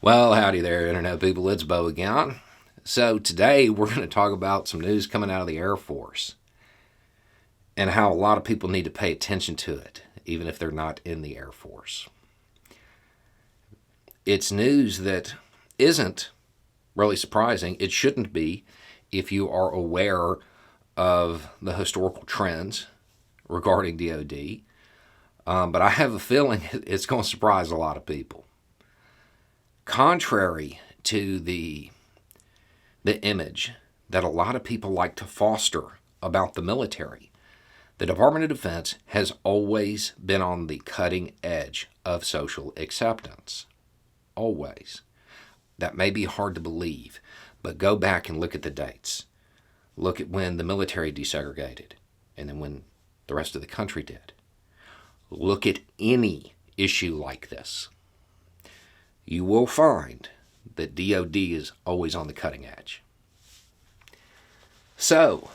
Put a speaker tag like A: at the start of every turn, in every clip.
A: Well, howdy there, Internet people. It's Bo again. So, today we're going to talk about some news coming out of the Air Force and how a lot of people need to pay attention to it, even if they're not in the Air Force. It's news that isn't really surprising. It shouldn't be if you are aware of the historical trends regarding DoD. But I have a feeling it's going to surprise a lot of people. Contrary to the image that a lot of people like to foster about the military, the Department of Defense has always been on the cutting edge of social acceptance. Always. That may be hard to believe, but go back and look at the dates. Look at when the military desegregated and then when the rest of the country did. Look at any issue like this. You will find that DoD is always on the cutting edge. So,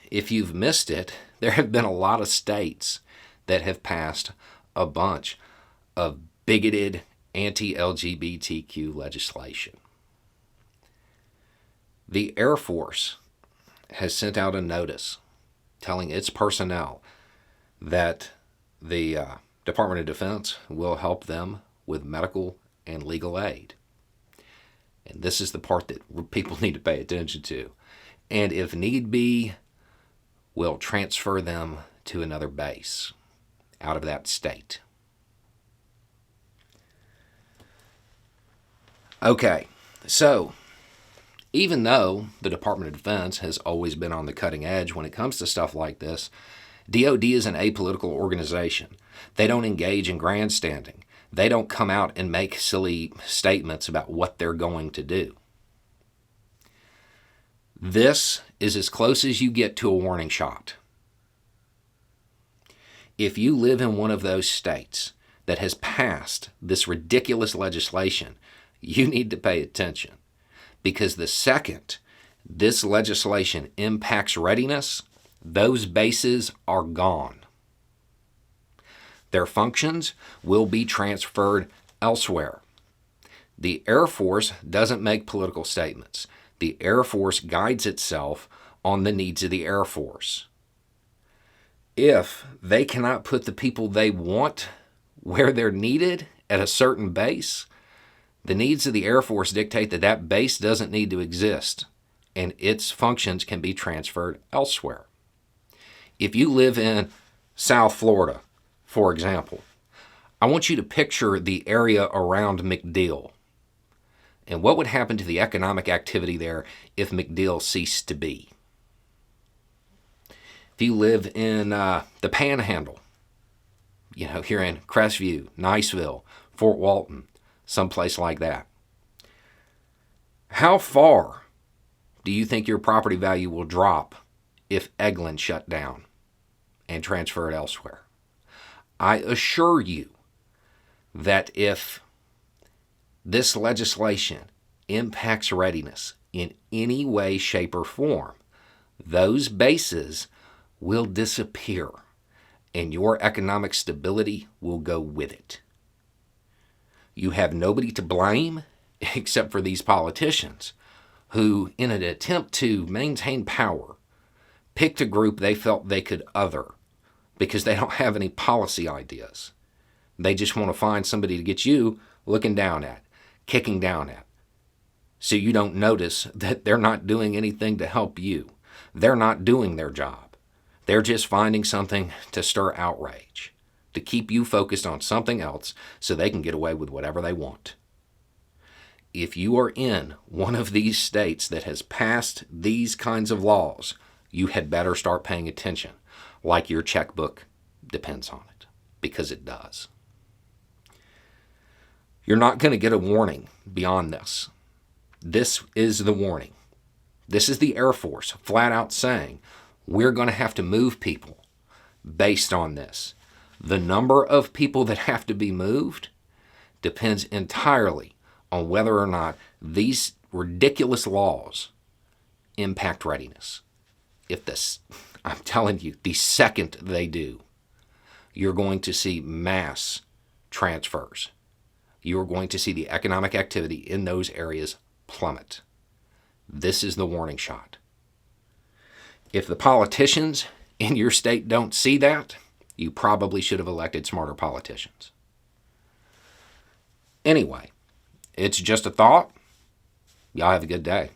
A: if you've missed it, there have been a lot of states that have passed a bunch of bigoted anti-LGBTQ legislation. The Air Force has sent out a notice telling its personnel that the Department of Defense will help them with medical and legal aid. And this is the part that people need to pay attention to. And if need be, we'll transfer them to another base out of that state. Okay, so even though the Department of Defense has always been on the cutting edge when it comes to stuff like this, DoD is an apolitical organization. They don't engage in grandstanding. They don't come out and make silly statements about what they're going to do. This is as close as you get to a warning shot. If you live in one of those states that has passed this ridiculous legislation, you need to pay attention. Because the second this legislation impacts readiness, those bases are gone. Their functions will be transferred elsewhere. The Air Force doesn't make political statements. The Air Force guides itself on the needs of the Air Force. If they cannot put the people they want where they're needed at a certain base, the needs of the Air Force dictate that that base doesn't need to exist, and its functions can be transferred elsewhere. If you live in South Florida, for example, I want you to picture the area around MacDill and what would happen to the economic activity there if MacDill ceased to be. If you live in the Panhandle, here in Crestview, Niceville, Fort Walton, someplace like that, how far do you think your property value will drop if Eglin shut down and transferred elsewhere? I assure you that if this legislation impacts readiness in any way, shape, or form, those bases will disappear and your economic stability will go with it. You have nobody to blame except for these politicians who, in an attempt to maintain power, picked a group they felt they could other because they don't have any policy ideas. They just want to find somebody to get you looking down at, kicking down at, so you don't notice that they're not doing anything to help you. They're not doing their job. They're just finding something to stir outrage, to keep you focused on something else so they can get away with whatever they want. If you are in one of these states that has passed these kinds of laws, you had better start paying attention, like your checkbook depends on it, because it does. You're not going to get a warning beyond this. This is the warning. This is the Air Force flat out saying, we're going to have to move people based on this. The number of people that have to be moved depends entirely on whether or not these ridiculous laws impact readiness. I'm telling you, the second they do, you're going to see mass transfers, you are going to see the economic activity in those areas plummet. This is the warning shot. If the politicians in your state don't see that, you probably should have elected smarter politicians. Anyway, it's just a thought. Y'all have a good day.